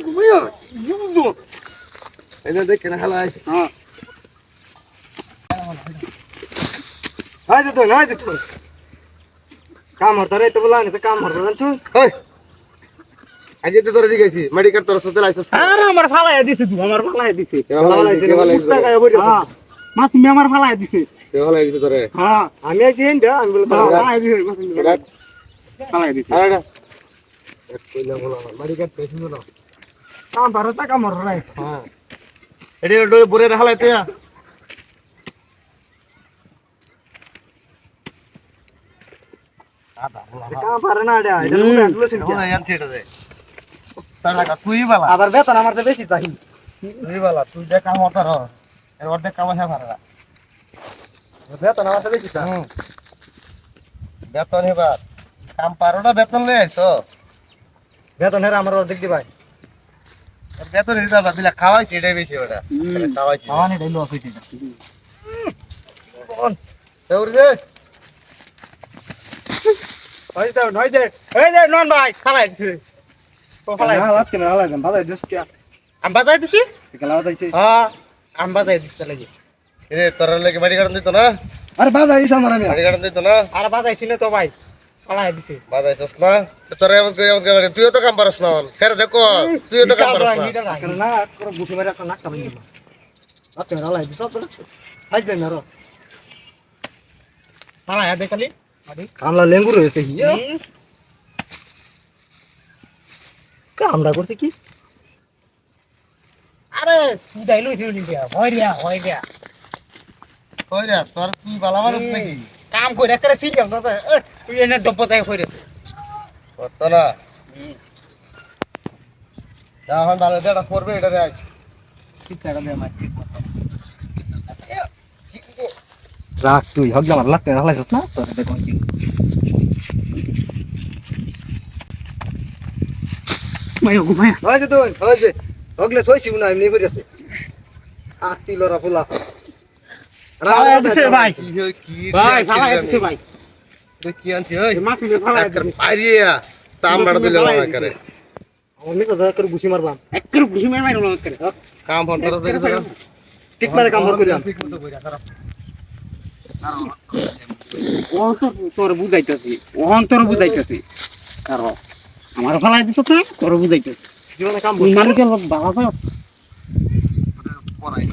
ঘুমাইও এই যে দেখেন হালাই হ্যাঁ হাই যে তো কাম হরতা রে তো বলা না কাম হরতা জানছো এই আজ তো তোর জিগাইছি মেডিকেল তোর সাথে লাইসেন্স আরে আমার ফালাইয়া দিছে তুই আমার ফালাইয়া দিছে ফালাই হ্যাঁ মাছ মে আমার ফালাইয়া দিছে ফালাই দিছে তোরে হ্যাঁ আমি আছি হেন্দা আমি বলে ফালাইয়া দিছে ফালাইয়া দিছে আরে এক কইলা বলা মেডিকেল পেছন না কাম পারতা কাম হর নাই হ্যাঁ এডি ডোরে বরে হালাইতে কাম পারে না এটা এটা উড়ে আসলো ওনা ইয়ান্তি এটা দে তার লাগা তুই বালা আবার বেতন আমার তো বেশি চাই তুই বালা তুই দেখ কাম হতার এর অর্ধেক কাম আছে পাররা বেতন আমার তো বেশি চাই বেতন এবার কাম পারো না বেতন লই আইছো বেতন হেরা আমার অর্ধেক দিবাই বেতন দিতা না দিলা খাওয়াইছি এটাই বেশি ওটা খাওয়াইছি খাওয়ানি ডাইলো আছে এটা কোন দৌড় দে এই যে নন ভাই ফালাই দিছে ও ফালাই না লাগতে না লাগে বাজাই দিস কি আম বাজাই দিছি কেলা বাজাইছে হ্যাঁ আম বাজাই দিছে লাগি এরে তোর লাগে বাড়ি কাটন দিত না আরে বাজাই দিছ আমার আমি বাড়ি কাটন দিত না আরে বাজাইছি না তো ভাই ফালাই দিছে বাজাইছস না তোর এমন করে তুইও তো কাম পারছ না ফের দেখো তুইও তো কাম পারছ না না করে বুঝি মারা একটা নাকটা ভাঙি না আতে ফালাই দিছ তো আই দে না রো ফালাই দে খালি কামলা লেঙ্গুর হয়েছে কি কামড়া করতে কি আরে তুই ডাইলো হিউলি দিয়া হয় দিয়া কইরা তোর তুই বালা মানুষ নাকি কাম কইরা করে সিগাম না তুই এনে ডব্বতাই কইরে করতো না এখন ভালো যেটা করবে এটা আজ ঠিক টাকা দে আমার ঠিক মতো রাখ তুই হগলা মার লাগতে হালাইছস না তোর দেখুন কি মায়ো ঘুমায় হয়েছে তুই হয়েছে হগলে সইছি না এমনি করে আছে আতি লরা ফুলা ফালাই দিছে ভাই কি ভাই ফালাই দিছে ভাই তুই কি আনছি ওই মাটি ফালাই দিছে পারিয়া সামড়া দিলে লাগা করে আমি তো ধর করে ঘুষি মারবাম একবার ঘুষি মারমাই রোল করে কাম ফোন করে দেখে ঠিক মানে কাম করিলাম ওহন তো তোর বুঝাইতাছি কারণ আমার ফালাই দিছ তো তোর বুঝাইতাছি জীবনে কাম মালিকের লোক বাবা কয় পড়াই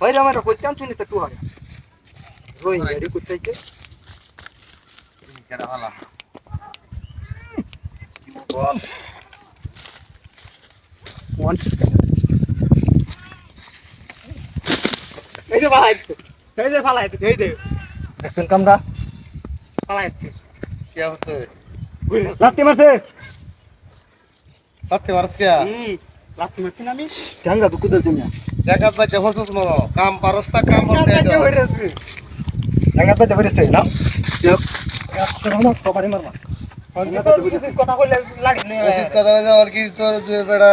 হইরা মারা কইতাম শুনি তো তুই হয় রই এডি কুতাইছে কেডা ভালা কোন ওয়ান এই যে ফালাই এই যে দেখছেন কামরা ফালাই কি হচ্ছে লাত্তি মারছে সত্যি মারস কে লাত্তি মারছি না আমি জাঙ্গা তো কুদল তুমি জায়গা বাজে হসস মো কাম পারস্তা কাম হতে জাঙ্গা তো জবরদস্ত না কবারে মারবা কথা কইলে লাগে না উচিত কথা হইছে আর কি তোর যে বেড়া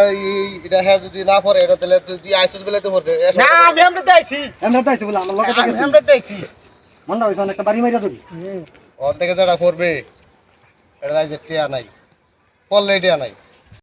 এটা হ্যাঁ যদি না পড়ে এটা তাহলে তুই আইসস বলে তো পড়তে না আমি আমরা দাইছি বলে আমার লগে থাকে আমরা দাইছি মন্ডা হইছে একটা বাড়ি মাইরা ধরি ওর থেকে যারা পড়বে এটা রাইজে টিয়া নাই পড়লে টিয়া নাই